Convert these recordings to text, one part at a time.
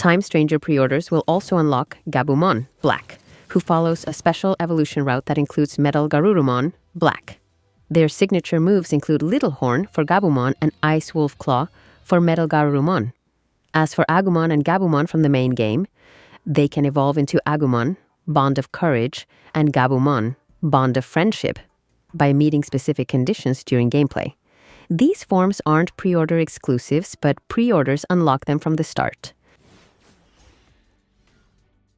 Time Stranger pre-orders will also unlock Gabumon, Black, who follows a special evolution route that includes Metal Garurumon, Black. Their signature moves include Little Horn for Gabumon and Ice Wolf Claw for Metal Garurumon. As for Agumon and Gabumon from the main game, they can evolve into Agumon, Bond of Courage, and Gabumon, Bond of Friendship, by meeting specific conditions during gameplay. These forms aren't pre-order exclusives, but pre-orders unlock them from the start.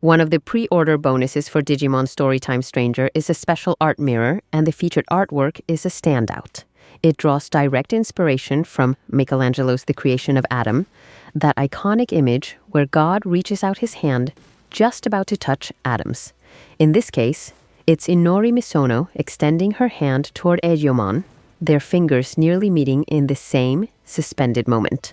One of the pre-order bonuses for Digimon Storytime Stranger is a special art mirror, and the featured artwork is a standout. It draws direct inspiration from Michelangelo's The Creation of Adam, that iconic image where God reaches out his hand just about to touch Adam's. In this case, it's Inori Misono extending her hand toward Egiomon, their fingers nearly meeting in the same suspended moment.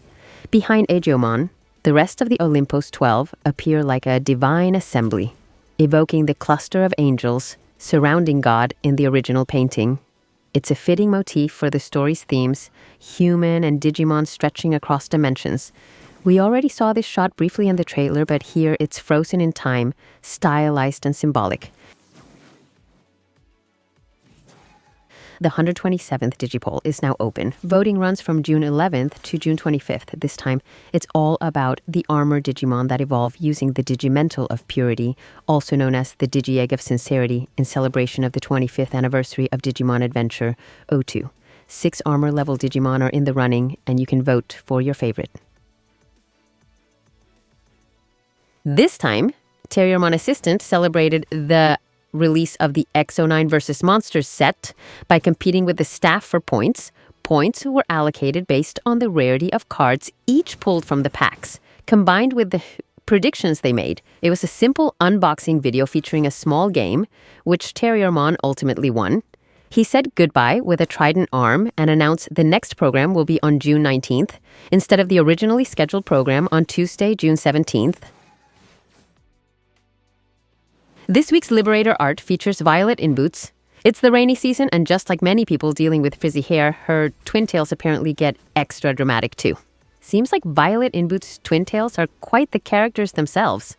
Behind Egiomon, the rest of the Olympos 12 appear like a divine assembly, evoking the cluster of angels surrounding God in the original painting. It's a fitting motif for the story's themes, human and Digimon stretching across dimensions. We already saw this shot briefly in the trailer, but here it's frozen in time, stylized and symbolic. The 127th Digipoll is now open. Voting runs from June 11th to June 25th. This time, it's all about the armored Digimon that evolve using the Digimental of Purity, also known as the Digi-Egg of Sincerity, in celebration of the 25th anniversary of Digimon Adventure 02. 6 armor-level Digimon are in the running, and you can vote for your favorite. This time, Terriermon Assistant celebrated the release of the X09 vs. Monsters set by competing with the staff for points. Points were allocated based on the rarity of cards each pulled from the packs, combined with the predictions they made. It was a simple unboxing video featuring a small game, which Terriermon ultimately won. He said goodbye with a trident arm and announced the next program will be on June 19th, instead of the originally scheduled program on Tuesday, June 17th. This week's Liberator art features Violet in boots. It's the rainy season, and just like many people dealing with frizzy hair, her twin tails apparently get extra dramatic too. Seems like Violet in boots' twin tails are quite the characters themselves.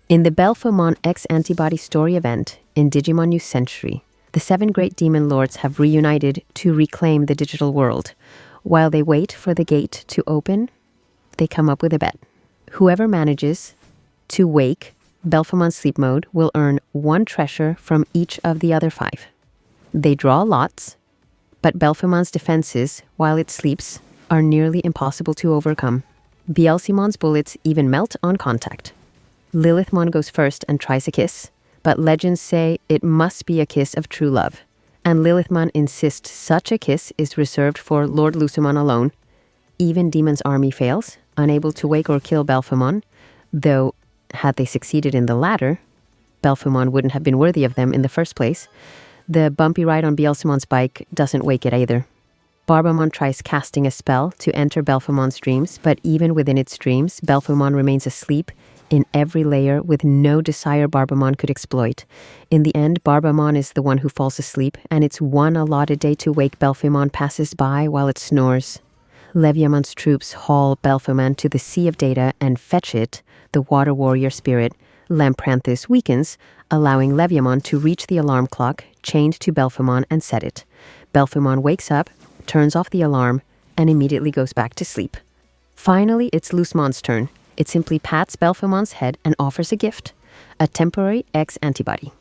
In the Belphemon X antibody story event in Digimon New Century, the 7 great demon lords have reunited to reclaim the digital world. While they wait for the gate to open, they come up with a bet. Whoever manages to wake Belphemon Sleep Mode will earn 1 treasure from each of the other 5. They draw lots, but Belphemon's defenses, while it sleeps, are nearly impossible to overcome. Belphemon's bullets even melt on contact. Lilithmon goes first and tries a kiss, but legends say it must be a kiss of true love, and Lilithmon insists such a kiss is reserved for Lord Lucemon alone. Even Demon's army fails, unable to wake or kill Belphemon, though had they succeeded in the latter, Belphemon wouldn't have been worthy of them in the first place. The bumpy ride on Belphemon's bike doesn't wake it either. Barbamon tries casting a spell to enter Belphemon's dreams, but even within its dreams, Belphemon remains asleep in every layer with no desire Barbamon could exploit. In the end, Barbamon is the one who falls asleep, and its one allotted day to wake Belphemon passes by while it snores. Leviamon's troops haul Belphemon to the Sea of Data and fetch it. The water warrior spirit, Lampranthus, weakens, allowing Leviamon to reach the alarm clock chained to Belphemon and set it. Belphemon wakes up, turns off the alarm, and immediately goes back to sleep. Finally, it's Lucemon's turn. It simply pats Belphemon's head and offers a gift, a temporary X antibody.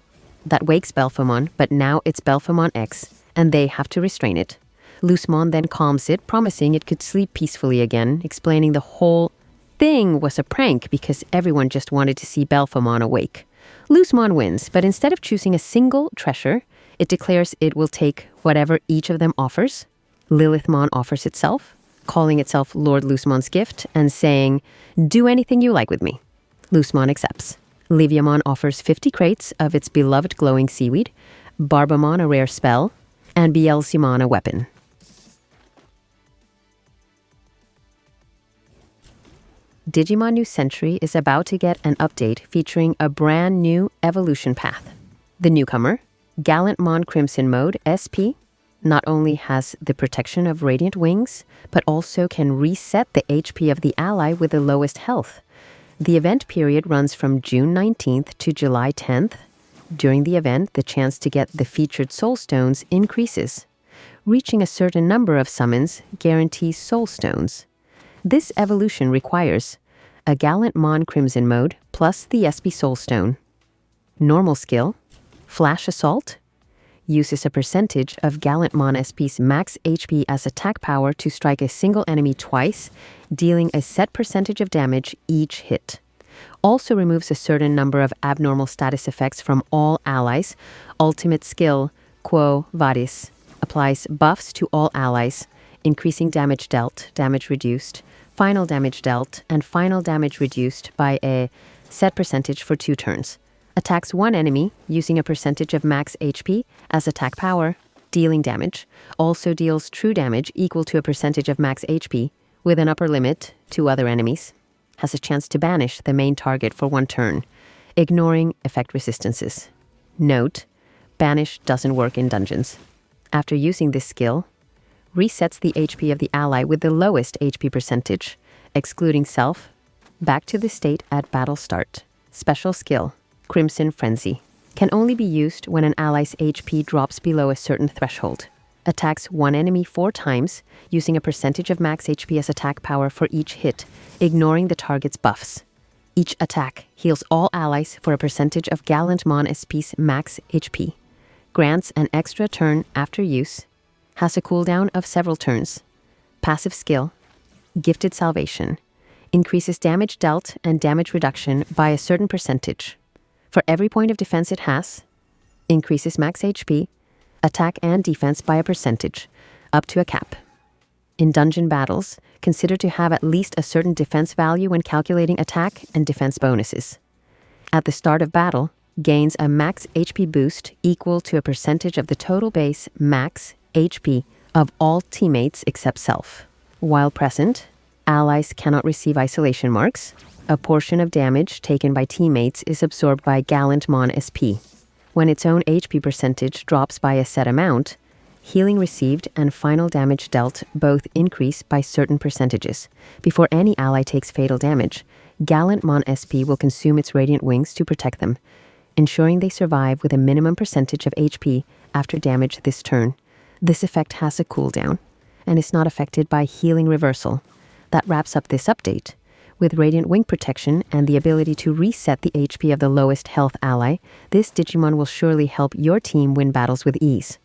That wakes Belphemon, but now it's Belphemon X, and they have to restrain it. Lucemon then calms it, promising it could sleep peacefully again, explaining the whole thing was a prank because everyone just wanted to see Belphemon awake. Lucemon wins, but instead of choosing a single treasure, it declares it will take whatever each of them offers. Lilithmon offers itself, calling itself Lord Lucemon's gift and saying, "Do anything you like with me." Lucemon accepts. Leviamon offers 50 crates of its beloved glowing seaweed, Barbamon a rare spell, and Belphemon's a weapon. Digimon New Century is about to get an update featuring a brand new evolution path. The newcomer, Gallantmon Crimson Mode SP, not only has the protection of radiant wings, but also can reset the HP of the ally with the lowest health. The event period runs from June 19th to July 10th. During the event, the chance to get the featured soul stones increases. Reaching a certain number of summons guarantees soul stones. This evolution requires a Gallantmon Crimson mode plus the SP Soul Stone. Normal skill, Flash Assault, uses a percentage of Gallantmon SP's max HP as attack power to strike a single enemy twice, dealing a set percentage of damage each hit. Also removes a certain number of abnormal status effects from all allies. Ultimate skill, Quo Vadis, applies buffs to all allies, increasing damage dealt, damage reduced, final damage dealt, and final damage reduced by a set percentage for 2 turns. Attacks one enemy using a percentage of max HP as attack power, dealing damage. Also deals true damage equal to a percentage of max HP with an upper limit to other enemies. Has a chance to banish the main target for 1 turn, ignoring effect resistances. Note, banish doesn't work in dungeons. After using this skill, resets the HP of the ally with the lowest HP percentage, excluding self, back to the state at battle start. Special skill, Crimson Frenzy, can only be used when an ally's HP drops below a certain threshold. Attacks one enemy 4 times, using a percentage of max HP as attack power for each hit, ignoring the target's buffs. Each attack heals all allies for a percentage of Gallantmon SP's max HP. Grants an extra turn after use. Has a cooldown of several turns. Passive skill, Gifted Salvation, increases damage dealt and damage reduction by a certain percentage. For every point of defense it has, increases max HP, attack and defense by a percentage, up to a cap. In dungeon battles, consider to have at least a certain defense value when calculating attack and defense bonuses. At the start of battle, gains a max HP boost equal to a percentage of the total base max HP of all teammates except self. While present, allies cannot receive isolation marks. A portion of damage taken by teammates is absorbed by Gallantmon SP. When its own HP percentage drops by a set amount, healing received and final damage dealt both increase by certain percentages. Before any ally takes fatal damage, Gallantmon SP will consume its radiant wings to protect them, ensuring they survive with a minimum percentage of HP after damage this turn. This effect has a cooldown and is not affected by healing reversal. That wraps up this update. With Radiant Wing Protection and the ability to reset the HP of the lowest health ally, this Digimon will surely help your team win battles with ease.